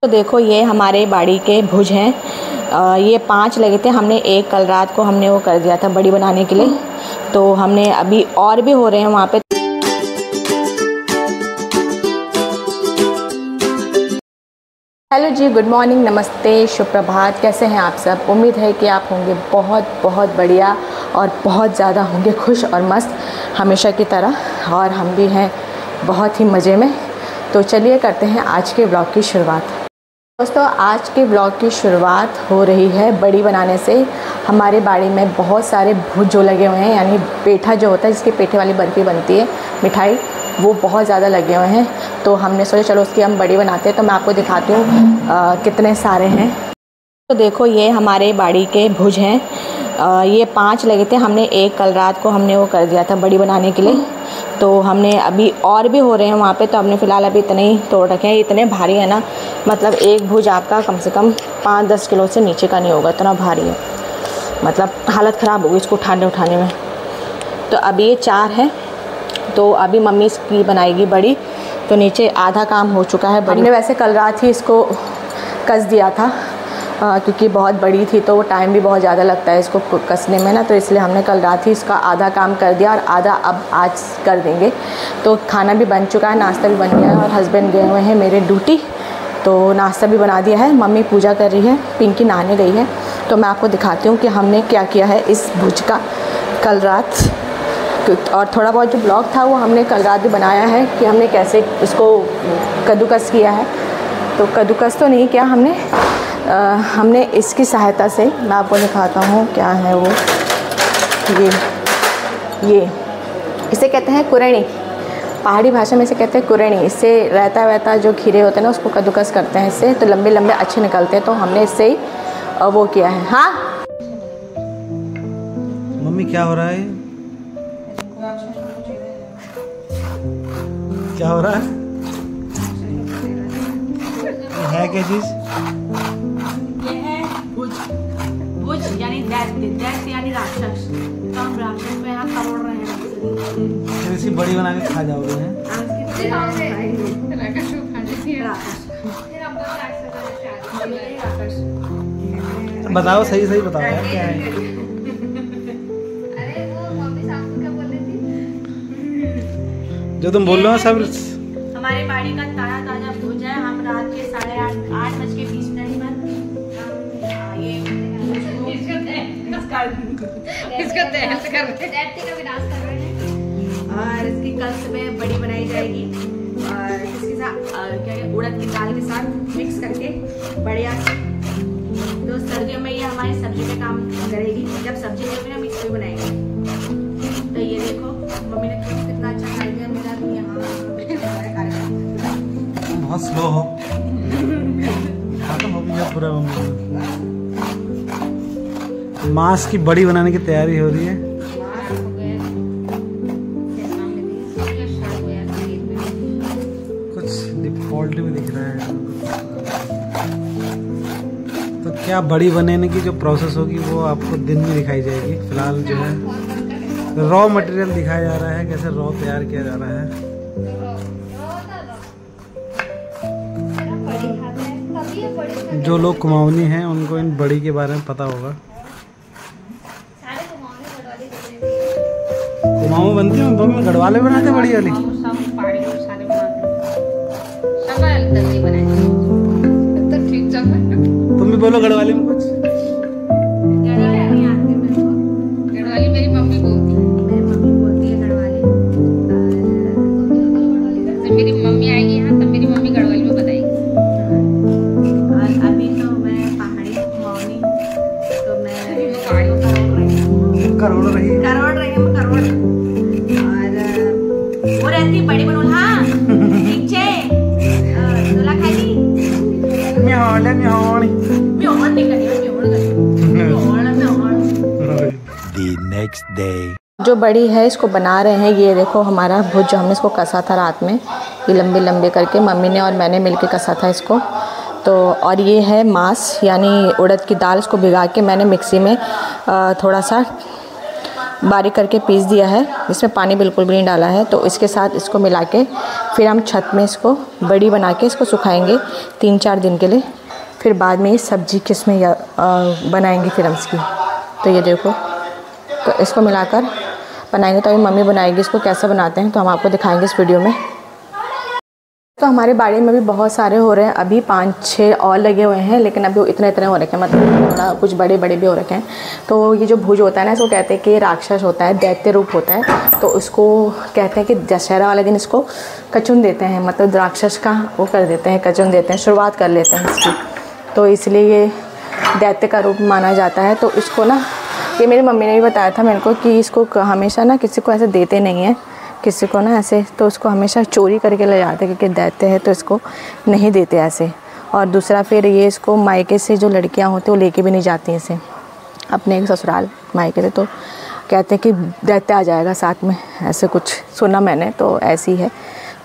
तो देखो ये हमारे बाड़ी के भुज हैं। ये 5 लगे थे, हमने एक कल रात को हमने वो कर दिया था बड़ी बनाने के लिए, तो हमने अभी और भी हो रहे हैं वहाँ पे। हेलो जी, गुड मॉर्निंग, नमस्ते, शुभ प्रभात। कैसे हैं आप सब? उम्मीद है कि आप होंगे बहुत बहुत बढ़िया और बहुत ज़्यादा होंगे खुश और मस्त हमेशा की तरह, और हम भी हैं बहुत ही मज़े में। तो चलिए करते हैं आज के ब्लॉग की शुरुआत। दोस्तों, आज के ब्लॉग की शुरुआत हो रही है बड़ी बनाने से। हमारे बाड़ी में बहुत सारे भुज जो लगे हुए हैं, यानी पेठा जो होता है, जिसकी पेठे वाली बर्फ़ी बनती है मिठाई, वो बहुत ज़्यादा लगे हुए हैं। तो हमने सोचा चलो उसकी हम बड़ी बनाते हैं। तो मैं आपको दिखाती हूँ कितने सारे हैं। तो देखो ये हमारे बाड़ी के भुज हैं। ये 5 लगे थे, हमने एक कल रात को हमने वो कर दिया था बड़ी बनाने के लिए, तो हमने अभी और भी हो रहे हैं वहाँ पे। तो हमने फ़िलहाल अभी इतने ही तोड़ रखे हैं। इतने भारी है ना, मतलब एक भुज आपका कम से कम 5-10 किलो से नीचे का नहीं होगा, इतना भारी है। मतलब हालत ख़राब होगी इसको उठाने में। तो अभी ये 4 है, तो अभी मम्मी इसकी बनाएगी बड़ी। तो नीचे आधा काम हो चुका है बड़ी। हमने वैसे कल रात ही इसको कस दिया था, क्योंकि बहुत बड़ी थी तो वो टाइम भी बहुत ज़्यादा लगता है इसको कसने में ना, तो इसलिए हमने कल रात ही इसका आधा काम कर दिया और आधा अब आज कर देंगे। तो खाना भी बन चुका है, नाश्ता भी बन गया है, और हस्बैंड गए हुए हैं मेरे ड्यूटी, तो नाश्ता भी बना दिया है। मम्मी पूजा कर रही है, पिंकी नहाने गई है। तो मैं आपको दिखाती हूँ कि हमने क्या किया है इस भुज का कल रात, और थोड़ा बहुत जो ब्लॉग था वो हमने कल रात भी बनाया है कि हमने कैसे इसको कद्दूकस किया है। तो कद्दूकस तो नहीं किया हमने इसकी सहायता से, मैं आपको दिखाता हूँ क्या है वो। ये इसे कहते हैं कुरेणी, पहाड़ी भाषा में इसे कहते हैं कुरेणी। इससे रहता वहता जो खीरे होते हैं ना, उसको कद्दूकस करते हैं इससे, तो लंबे लंबे अच्छे निकलते हैं। तो हमने इससे ही वो किया है। हाँ मम्मी, क्या हो रहा है? क्या हो रहा है? ये है क्या चीज? ये है भुज यानी दैत्य यानी राक्षस। तो हम राक्षस में यहाँ करोड़ रहे हैं। फिर इसकी बड़ी बना के खा जाओगे हैं? बताओ, सही सही बताओ यार, क्या है? अरे वो मम्मी साहब को क्या बोल रही थी? जो तुम बोल रहे हो सब हमारे बाड़ी का ताजा भुज है। हम रात के 8:30 पर इसका दहन कर रहे हैं, दैत्य का विनाश कर रहे हैं। और इसकी कल सुबह बड़ी बनाई जाएगी, और इसके साथ क्या है, उड़द की दाल के साथ मिक्स करके बढ़िया। तो सर्दियों में ये हमारी सब्जी में काम करेगी। जब सब्जी नहीं होगी ना, मिक्स भी बनाएंगे। तो ये देखो मम्मी ने कितना अच्छा खाई दिया मेरा यहाँ। बहुत स्लो हो, खत्म हो गया पूरा। मांस की बड़ी बनाने की तैयारी हो रही है। कुछ डिफॉल्ट भी दिख रहा है। तो क्या बड़ी बनाने की जो प्रोसेस होगी वो आपको दिन में दिखाई जाएगी। फिलहाल जो है रॉ मटेरियल दिखाया जा रहा है, कैसे रॉ तैयार किया जा रहा है। जो लोग कुमाऊनी हैं उनको इन बड़ी के बारे में पता होगा। कुमाऊं बनती है, मम्मी गढ़वाले बनाते बड़ी वाली। तुम भी बोलो गढ़वाली में कुछ। गढ़वाली मेरी मम्मी बोलती है गढ़वाली। जब मेरी मम्मी आएगी यहाँ तब मेरी मम्मी गढ़वाली में बताएगी। और अभी तो मैं पहाड़ी कुमाऊनी, तो मैं करोड़ रही है। और वो रहती बड़ी बनोल। हाँ ठीक है, दूल्हा खाली The next day. जो बड़ी है इसको बना रहे हैं। ये देखो हमारा भुज जो हमने इसको कसा था रात में, ये लंबे लंबे करके मम्मी ने और मैंने मिलके कसा था इसको। तो और ये है मांस यानी उड़द की दाल, इसको भिगा के मैंने मिक्सी में थोड़ा सा बारीक करके पीस दिया है, इसमें पानी बिल्कुल भी नहीं डाला है। तो इसके साथ इसको मिला के फिर हम छत में इसको बड़ी बना के इसको सुखाएंगे 3-4 दिन के लिए। फिर बाद में ये सब्ज़ी किसमें बनाएंगे फिर हम इसकी। तो ये देखो, तो इसको मिलाकर बनाएंगे। तो अभी मम्मी बनाएगी इसको, कैसे बनाते हैं तो हम आपको दिखाएंगे इस वीडियो में। तो हमारे बाड़ी में भी बहुत सारे हो रहे हैं, अभी 5-6 और लगे हुए हैं, लेकिन अभी इतने हो रखे हैं, मतलब थोड़ा कुछ बड़े बड़े भी हो रखे हैं। तो ये जो भुज होता है ना, इसको कहते हैं कि राक्षस होता है, दैत्य रूप होता है। तो उसको कहते हैं कि दशहरा वाले दिन इसको कचुन देते हैं, मतलब राक्षस का वो कर देते हैं, कचुन देते हैं, शुरुआत कर लेते हैं इसकी। तो इसलिए ये दैत्य का रूप माना जाता है। तो इसको ना, ये मेरी मम्मी ने भी बताया था मेरे को कि इसको हमेशा ना किसी को ऐसे देते नहीं हैं, किसी को ना ऐसे, तो उसको हमेशा चोरी करके ले जाते हैं, क्योंकि दैत्य है तो इसको नहीं देते ऐसे। और दूसरा फिर ये इसको मायके से जो लड़कियां होती हैं वो लेके भी नहीं जाती हैं इसे अपने ससुराल मायके से। तो कहते हैं कि दैत्य आ जाएगा साथ में, ऐसे कुछ सुना मैंने, तो ऐसी है।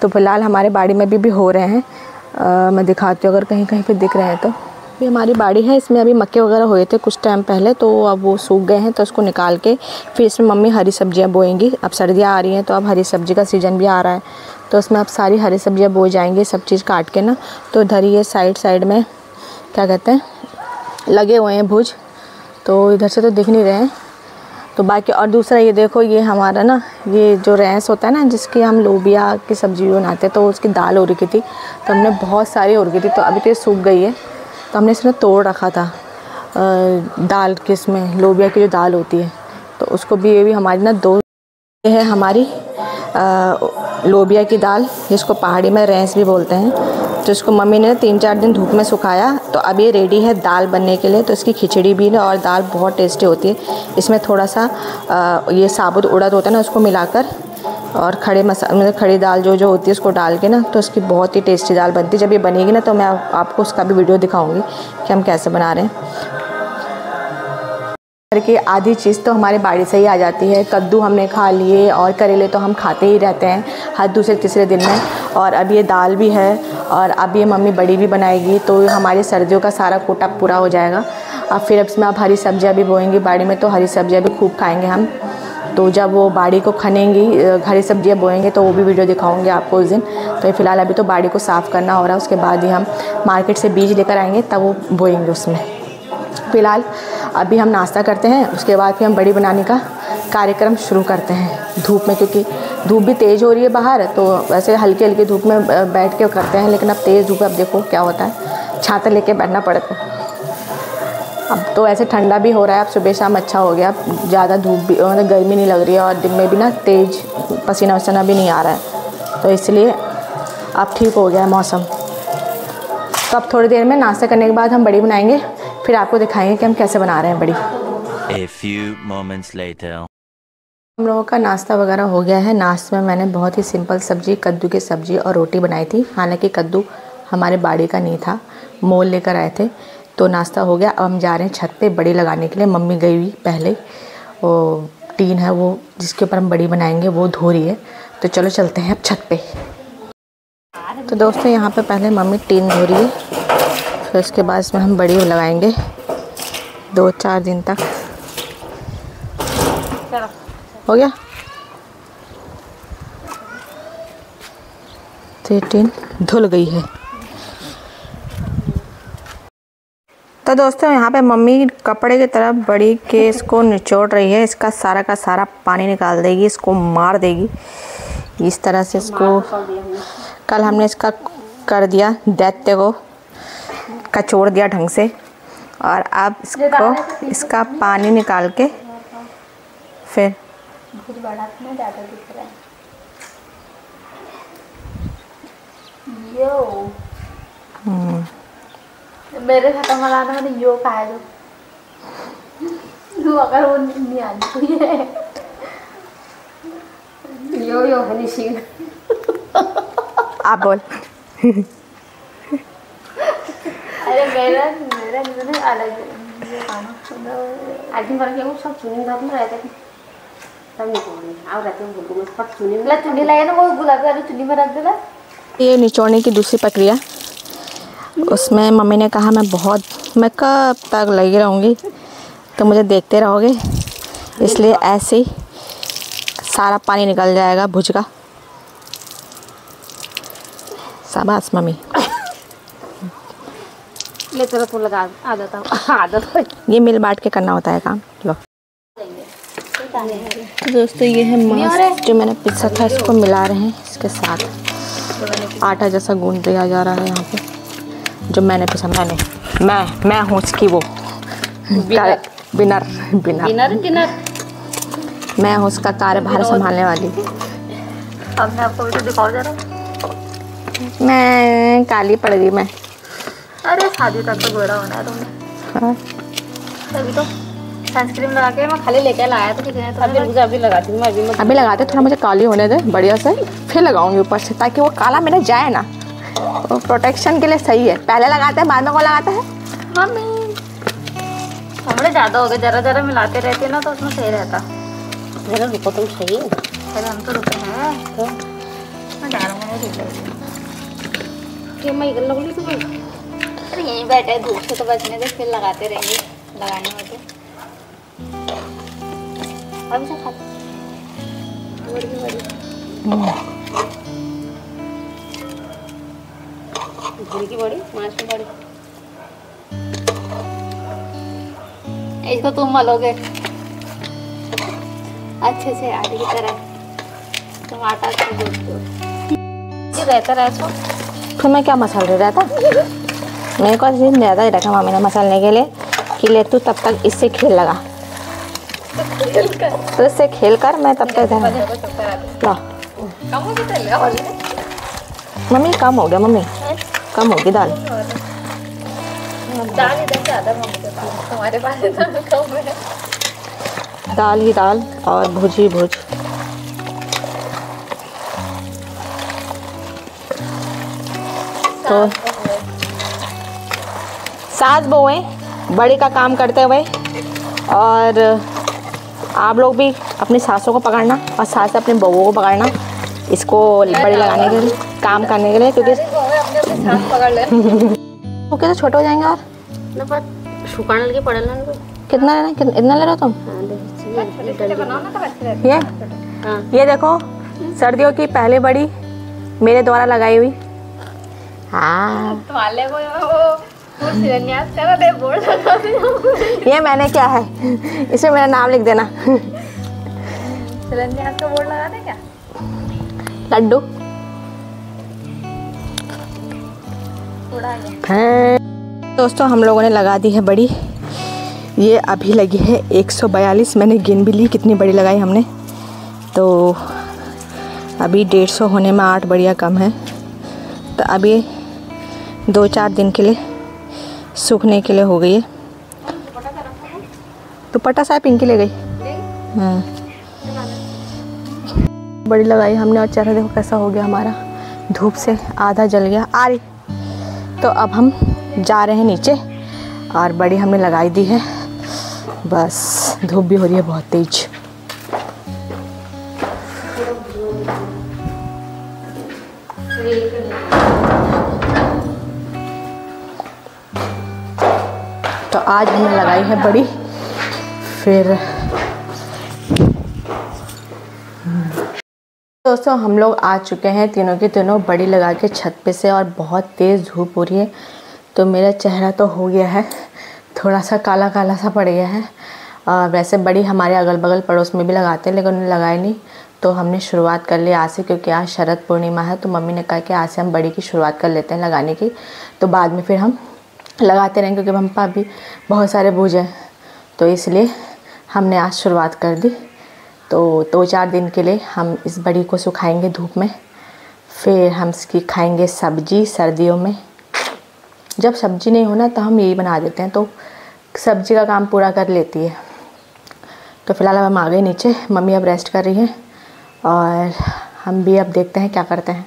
तो फिलहाल हमारे बाड़ी में भी हो रहे हैं, मैं दिखाती हूँ अगर कहीं कहीं पे दिख रहे हैं। तो ये हमारी बाड़ी है, इसमें अभी मक्के वगैरह हुए थे कुछ टाइम पहले, तो अब वो सूख गए हैं। तो उसको निकाल के फिर इसमें मम्मी हरी सब्जियां बोएंगी। अब सर्दियां आ रही हैं तो अब हरी सब्जी का सीज़न भी आ रहा है, तो उसमें अब सारी हरी सब्जियां बो जाएंगी, सब चीज़ काट के ना। तो इधर ये साइड में क्या कहते हैं लगे हुए हैं भुज, तो इधर से तो दिख नहीं रहे हैं। तो बाकी और दूसरा ये देखो, ये हमारा ना ये जो रैंस होता है ना, जिसकी हम लोबिया की सब्ज़ी बनाते हैं, तो उसकी दाल हो रखी थी, तो हमने बहुत सारी हो रखी थी, तो अभी तो ये सूख गई है। तो हमने इसमें तोड़ रखा था दाल के, इसमें लोबिया की जो दाल होती है, तो उसको भी, ये भी हमारी ना 2 है हमारी लोबिया की दाल, जिसको पहाड़ी में रैंस भी बोलते हैं। तो इसको मम्मी ने 3-4 दिन धूप में सुखाया, तो अब ये रेडी है दाल बनने के लिए। तो इसकी खिचड़ी भी है और दाल बहुत टेस्टी होती है। इसमें थोड़ा सा ये साबुत उड़द होता है ना, उसको मिलाकर और खड़े मसाले, खड़ी दाल जो होती है उसको डाल के ना, तो उसकी बहुत ही टेस्टी दाल बनती है। जब ये बनेगी ना तो मैं आपको उसका भी वीडियो दिखाऊंगी कि हम कैसे बना रहे हैं। की आधी चीज़ तो हमारे बाड़ी से ही आ जाती है। कद्दू हमने खा लिए और करेले तो हम खाते ही रहते हैं हर दूसरे-तीसरे दिन में। और अब ये दाल भी है और अब ये मम्मी बड़ी भी बनाएगी, तो हमारी सर्दियों का सारा कोटा पूरा हो जाएगा। अब फिर इसमें आप हरी सब्जियाँ भी बोएंगी बाड़ी में, तो हरी सब्जियाँ भी खूब खाएँगे हम। तो जब वो बाड़ी को खनेंगी, हरी सब्जियाँ बोएंगे, तो वो भी वीडियो दिखाऊंगी आपको उस दिन। तो फ़िलहाल अभी तो बाड़ी को साफ़ करना हो रहा है, उसके बाद ही हम मार्केट से बीज लेकर आएंगे, तब वो बोएंगे उसमें। फ़िलहाल अभी हम नाश्ता करते हैं, उसके बाद फिर हम बड़ी बनाने का कार्यक्रम शुरू करते हैं धूप में, क्योंकि धूप भी तेज़ हो रही है बाहर। तो वैसे हल्की हल्की धूप में बैठ के करते हैं, लेकिन अब तेज़ धूप है, अब देखो क्या होता है, छाता लेके बैठना पड़ता है। अब तो ऐसे ठंडा भी हो रहा है, अब सुबह शाम अच्छा हो गया, ज़्यादा धूप भी, मतलब गर्मी नहीं लग रही है, और दिन में भी ना तेज़ पसीना वसीना भी नहीं आ रहा है, तो इसलिए अब ठीक हो गया है मौसम। तो अब थोड़ी देर में नाश्ता करने के बाद हम बड़ी बनाएंगे, फिर आपको दिखाएंगे कि हम कैसे बना रहे हैं बड़ी। A few moments later. हम लोगों का नाश्ता वगैरह हो गया है। नाश्ते में मैंने बहुत ही सिंपल सब्ज़ी, कद्दू की सब्ज़ी और रोटी बनाई थी। हालांकि कद्दू हमारे बाड़ी का नहीं था, मोल लेकर आए थे। तो नाश्ता हो गया। अब हम जा रहे हैं छत पे बड़ी लगाने के लिए। मम्मी गई हुई पहले, वो टीन है वो जिसके ऊपर हम बड़ी बनाएंगे, वो धो रही है। तो चलो चलते हैं अब छत पे। तो दोस्तों यहाँ पे पहले मम्मी टीन धो रही है, फिर उसके बाद इसमें हम बड़ी लगाएंगे 2-4 दिन तक। हो गया, तो टीन धुल गई है। तो दोस्तों यहाँ पे मम्मी कपड़े की तरफ बड़ी के इसको निचोड़ रही है। इसका सारा का सारा पानी निकाल देगी, इसको मार देगी इस तरह से। इसको कल हमने इसका कर दिया, दैत्य को कचोड़ दिया ढंग से, और अब इसको इसका पानी निकाल के फिर मेरे खत्म वाला था, मैंने यो खाया जो अगर वो नहीं आती है यो हनीसिंग आप बोल। अरे मेरा अलग ये खाना आज दिन भर के वो सब चुनी रात में रहते थे, तब नहीं बोलने और रहते हैं बुलबुल में सब चुनी लाया ना, वो गुलाब वाली चुनी में रख देला। ये निचोड़ने की दूसरी प्रक्रिया, उसमें मम्मी ने कहा मैं कब तक लगी रहूँगी, तो मुझे देखते रहोगे, इसलिए ऐसे ही सारा पानी निकल जाएगा भुज का। शाबाश मम्मी। ले तेरा तो लगा आदत ये मिल बांट के करना होता है काम। लो तो दोस्तों ये है मांस जो मैंने पिसा था, इसको मिला रहे हैं इसके साथ। आटा जैसा गूंद दिया जा रहा है यहाँ पे। जो मैंने पिसा, मैं हूँ उसकी वो बिनर। मैं हूँ उसका कार्यभार संभालने वाली। अब मैं आपको वीडियो दिखाओ जरा। मैं काली पड़ गई मैं। अरे शादी तक तो गोरा होना है तुमने। हाँ। तभी तो सनस्क्रीन लगा के मैं खाली लेके लाया था। अभी लगाती हूँ मैं। अभी लगाते, थोड़ा मुझे काली होने दे बढ़िया से, फिर लगाऊंगी ऊपर से, ताकि वो काला मेरा जाए ना। वो प्रोटेक्शन के लिए सही है। पहले लगाते हैं बाद में कौन लगाता है? मम्मी हमने ज़्यादा हो गए, जरा मिलाते रहते ना तो उसमें सही रहता। जरा रुको तुम सही। अरे हम तो रुके हैं तो मैं जा रहा हूँ। मैं इधर लग ली तो अरे यहीं बैठे धूप से तो बचने दे, फिर लगाते रहेंगे लगाने में तो। अभी से खाते बड़ी घी की बड़ी मांस की बड़ी। इसको तुम मलोगे अच्छे से आटे की तरह। तुम आटा अच्छा गूंथते हो। ये रहता रहा इसको। फिर मैं क्या मसाल रहा था? मेरे को दिन ज़्यादा ही रखा मामी ने मसालने के लिए कि ले तू तब तक इससे खेल लगा, तो इससे खेल कर मैं तब तक ला। मम्मी कम हो गया, मम्मी कम होगी दाल। दाल इधर ज़्यादा मम्मी के पास, हमारे पास दाल कम है। दाल ही दाल और भुज ही भुज। तो सास बहुएं बड़ी का काम करते हुए, और आप लोग भी अपनी सासों को पकड़ना और सास अपने बहुओं को पकड़ना, इसको बड़ी लगाने के लिए, काम करने के लिए, क्योंकि वो कैसे छोटे हो जाएंगे। और सुखाने लगे पड़े ना कितना लेना, इतना ले रहे हो तुम? ये देखो सर्दियों की पहली बड़ी मेरे द्वारा लगाई हुई। हाँ ये मैंने क्या है, इसमें मेरा नाम लिख देना। शिलान्यास का बोर्ड लगा दे क्या? लड्डू दोस्तों हम लोगों ने लगा दी है बड़ी। ये अभी लगी है 142। मैंने गिन भी ली कितनी बड़ी लगाई हमने। तो अभी 150 होने में 8 बढ़िया कम है। तो अभी 2-4 दिन के लिए सूखने के लिए हो गई है। दुपट्टा साहब पिंकी ले गई। बड़ी लगाई हमने और चेहरा देखो कैसा हो गया हमारा, धूप से आधा जल गया। आ रही तो अब हम जा रहे हैं नीचे और बड़ी हमने लगाई दी है। बस धूप भी हो रही है बहुत तेज। तो आज हमने लगाई है बड़ी। फिर दोस्तों हम लोग आ चुके हैं तीनों के तीनों बड़ी लगा के छत पे से, और बहुत तेज़ धूप हो रही है। तो मेरा चेहरा तो हो गया है थोड़ा सा काला काला सा पड़ गया है। वैसे बड़ी हमारे अगल बगल पड़ोस में भी लगाते हैं, लेकिन उन्होंने लगाई नहीं। तो हमने शुरुआत कर ली आज से, क्योंकि आज शरद पूर्णिमा है। तो मम्मी ने कहा कि आज से हम बड़ी की शुरुआत कर लेते हैं लगाने की, तो बाद में फिर हम लगाते रहें, क्योंकि हम पास भी बहुत सारे भूज हैं। तो इसलिए हमने आज शुरुआत कर दी। तो 2-4 दिन के लिए हम इस बड़ी को सुखाएंगे धूप में, फिर हम इसकी खाएंगे सब्जी सर्दियों में। जब सब्जी नहीं होना तो हम यही बना देते हैं, तो सब्जी का काम पूरा कर लेती है। तो फिलहाल अब हम आ गए नीचे, मम्मी अब रेस्ट कर रही है और हम भी अब देखते हैं क्या करते हैं।